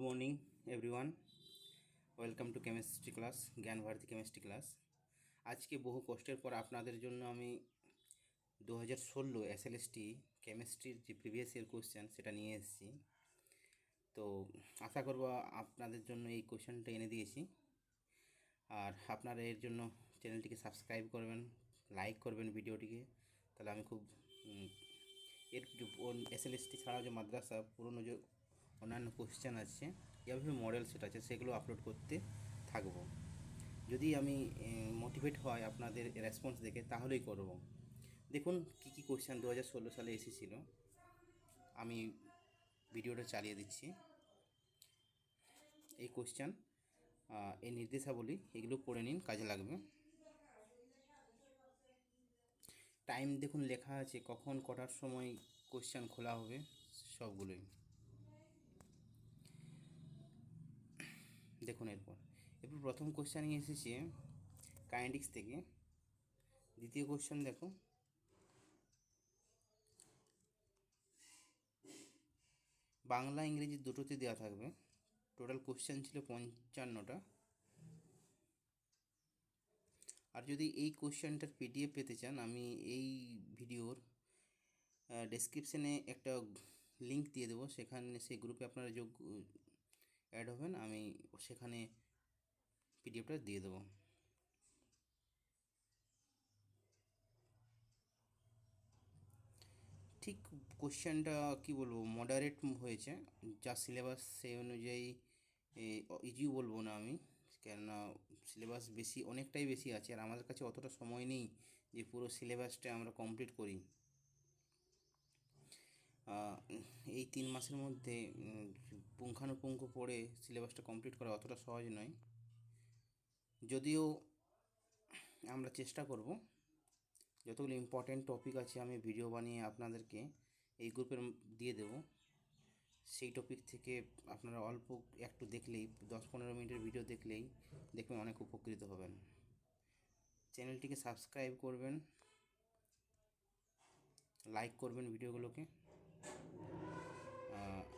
Morning everyone, welcome to chemistry class, জ্ঞান Bharati chemistry class. আজকে বহু কষ্টের পর আপনাদের জন্য আমি 2016 এসএলএসটি কেমিস্ট্রির যে প্রিভিয়াস ইয়ার কোশ্চেন সেটা নিয়ে এসেছি। তো আশা করব আপনাদের জন্য এই কোশ্চেনটা এনে দিয়েছি। আর আপনারা এর জন্য চ্যানেলটিকে সাবস্ক্রাইব করবেন, লাইক করবেন ভিডিওটিকে। তাহলে আমি খুব এর এসএলএসটি ছাড়াও যে মাদ্রাসা পুরনো যে অন্যান্য কোশ্চেন আছে, এভাবে মডেল সেট আছে, সেগুলো আপলোড করতে থাকবো। যদি আমি মোটিভেট হয় আপনাদের রেসপন্স দেখে, তাহলেই করব। দেখুন কী কী কোশ্চেন 2016 সালে এসেছিল। আমি ভিডিওটা চালিয়ে দিচ্ছি। এই কোশ্চেন, এই নির্দেশাবলী, এগুলো পড়ে নিন, কাজে লাগবে। টাইম দেখুন লেখা আছে, কখন কটার সময় কোশ্চেন খোলা হবে, সবগুলোই দেখুন। এরপর প্রথম কোশ্চেন এসেছে কাইনেটিক্স থেকে। দ্বিতীয় কোশ্চেন দেখো, বাংলা ইংরেজি দুটোতে দেওয়া থাকবে। টোটাল কোশ্চেন ছিল 55টা। আর যদি এই কোশ্চেনটার পিডিএফ পেতে চান, আমি এই ভিডিওর ডেসক্রিপশানে একটা লিঙ্ক দিয়ে দেবো, সেখানে সেই গ্রুপে আপনারা অ্যাড হবেন, আমি সেখানে পিডিএফটা দিয়ে দেবো। ঠিক কোশ্চেনটা কী বলবো, মডারেট হয়েছে, যা সিলেবাস সেই অনুযায়ী ইজিও বলবো না আমি, কেননা সিলেবাস বেশি, অনেকটাই বেশি আছে, আর আমাদের কাছে অতটা সময় নেই যে পুরো সিলেবাসটা আমরা কমপ্লিট করি। এই 3 মাসের মধ্যে পুঙ্খানুপুঙ্খ পড়ে সিলেবাসটা কমপ্লিট করা অতটা সহজ নয়। যদিও আমরা চেষ্টা করব, যতগুলো ইম্পর্ট্যান্ট টপিক আছে আমি ভিডিও বানিয়ে আপনাদেরকে এই গ্রুপের দিয়ে দেব। সেই টপিক থেকে আপনারা অল্প একটু দেখলেই, 10-15 মিনিটের ভিডিও দেখলেই দেখবেন অনেক উপকৃত হবেন। চ্যানেলটিকে সাবস্ক্রাইব করবেন, লাইক করবেন ভিডিওগুলোকে।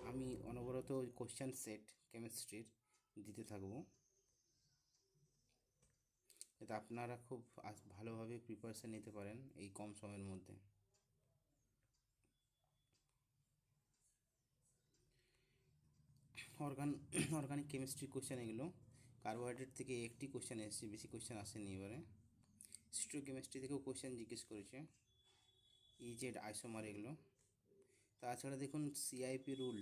আমি অনবরত কোশ্চেন সেট কেমিস্ট্রির দিতে থাকব, যাতে আপনারা খুব ভালোভাবে প্রিপারেশান নিতে পারেন এই কম সময়ের মধ্যে। অর্গানিক কেমিস্ট্রি কোশ্চেন এগুলো। কার্বোহাইড্রেট থেকে একটি কোশ্চেন এসেছে, বেশি কোশ্চেন আসেনি। এবারে স্টিরিওকেমিস্ট্রি থেকেও কোশ্চেন জিজ্ঞেস করেছে, ইজেড আইসোমার এগুলো। তাছাড়া দেখুন সিআইপি রুল,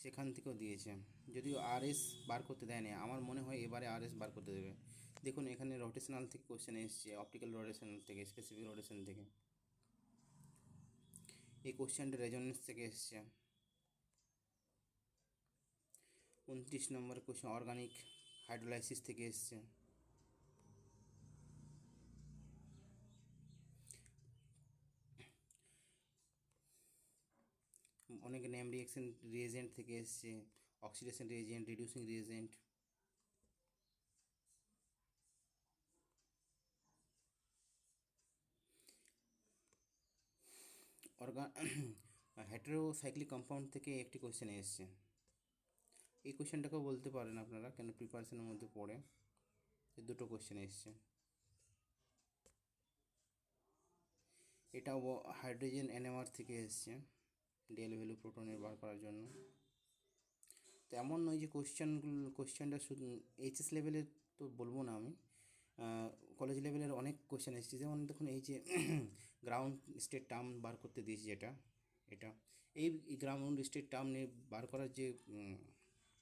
সেখান থেকেও দিয়েছে, যদিও আরএস বার করতে দেয়নি। আমার মনে হয় এবারে আরএস বার করতে দেবে। দেখুন এখানে রোটেশনাল থেকে কোশ্চেন এসেছে, অপটিক্যাল রোটেশন থেকে, স্পেসিফিক রোটেশন থেকে। এই কোশ্চেনটা রেজোনেন্স থেকে এসছে। 29 নম্বর কোশ্চেন অর্গানিক হাইড্রোলাইসিস থেকে এসছে। অনেক নেম রিঅ্যাকশন রিএজেন্ট থেকে এসছে, oxidation reagent, reducing reagent. Heterocyclic compound থেকে একটি কোশ্চেন এসছে। এই কোশ্চেনটাকেও বলতে পারেন আপনারা, কেন প্রিপারেশনের মধ্যে পড়ে। এই দুটো কোশ্চেন এসছে। এটাও হাইড্রোজেন এনএমআর থেকে এসছে, ডেল ভ্যালু প্রোটনের বার করার জন্য। তো এমন নয় যে কোশ্চেনটা শুধু এইচএস লেভেলের তো বলবো না আমি, কলেজ লেভেলের অনেক কোশ্চেন এসেছে। যেমন দেখুন এই যে গ্রাউন্ড স্টেট টার্ম বার করতে দিয়েছি, এটা এই গ্রাউন্ড স্টেট টার্ম নিয়ে বার করার যে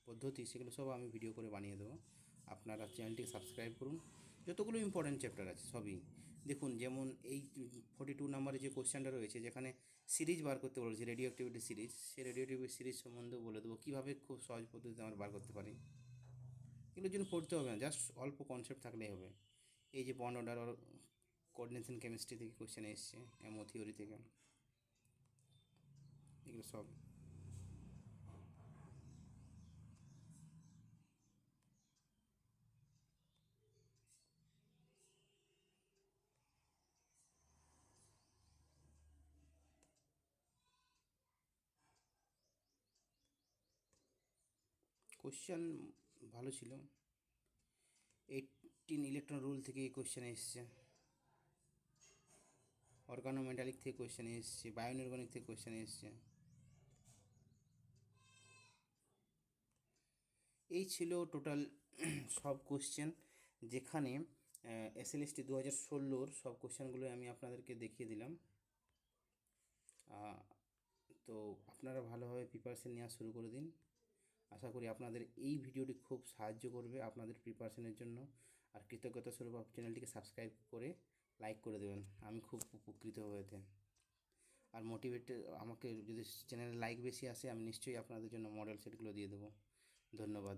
পদ্ধতি, সেগুলো সব আমি ভিডিও করে বানিয়ে দেবো। আপনারা চ্যানেলটিকে সাবস্ক্রাইব করুন। যতগুলো ইম্পর্ট্যান্ট চ্যাপ্টার আছে সবই দেখুন। যেমন এই 42 নম্বরে যে কোশ্চেনটা রয়েছে, যেখানে সিরিজ বার করতে বলেছে, রেডিও অ্যাক্টিভিটি সিরিজ, সেই রেডিও অ্যাক্টিভিটি সিরিজ সম্বন্ধেও বলে দেবো, কীভাবে খুব সহজ পদ্ধতিতে আমরা বার করতে পারি। এগুলোর জন্য পড়তে হবে না, জাস্ট অল্প কনসেপ্ট থাকলেই হবে। এই যে বন্ড অর্ডার কোঅর্ডিনেশন কেমিস্ট্রি থেকে কোশ্চেন এসছে, এমও থিওরি থেকে, এগুলো সব। কোশ্চেন ভালো ছিল। 18 ইলেকট্রন রুল থেকে এই কোশ্চেন এসছে, অর্গানোমেটালিক থেকে কোশ্চেন এসছে, বায়োনির্গনিক থেকে কোশ্চেন এসছে। এই ছিল টোটাল সব কোশ্চেন, যেখানে SLST 2016 সব কোশ্চেনগুলো আমি আপনাদেরকে দেখিয়ে দিলাম। তো আপনারা ভালোভাবে প্রিপারেশন নেওয়া শুরু করে দিন। আশা করি আপনাদের এই ভিডিওটি খুব সাহায্য করবে আপনাদের প্রিপারেশনের জন্য। আর কৃতজ্ঞতা স্বরূপ চ্যানেলটিকে সাবস্ক্রাইব করে লাইক করে দেবেন, আমি খুব উপকৃত হব এতে। আর আমাকে যদি চ্যানেলে লাইক বেশি আসে, আমি নিশ্চয়ই আপনাদের জন্য মডেল সেটগুলো দিয়ে দেবো। ধন্যবাদ।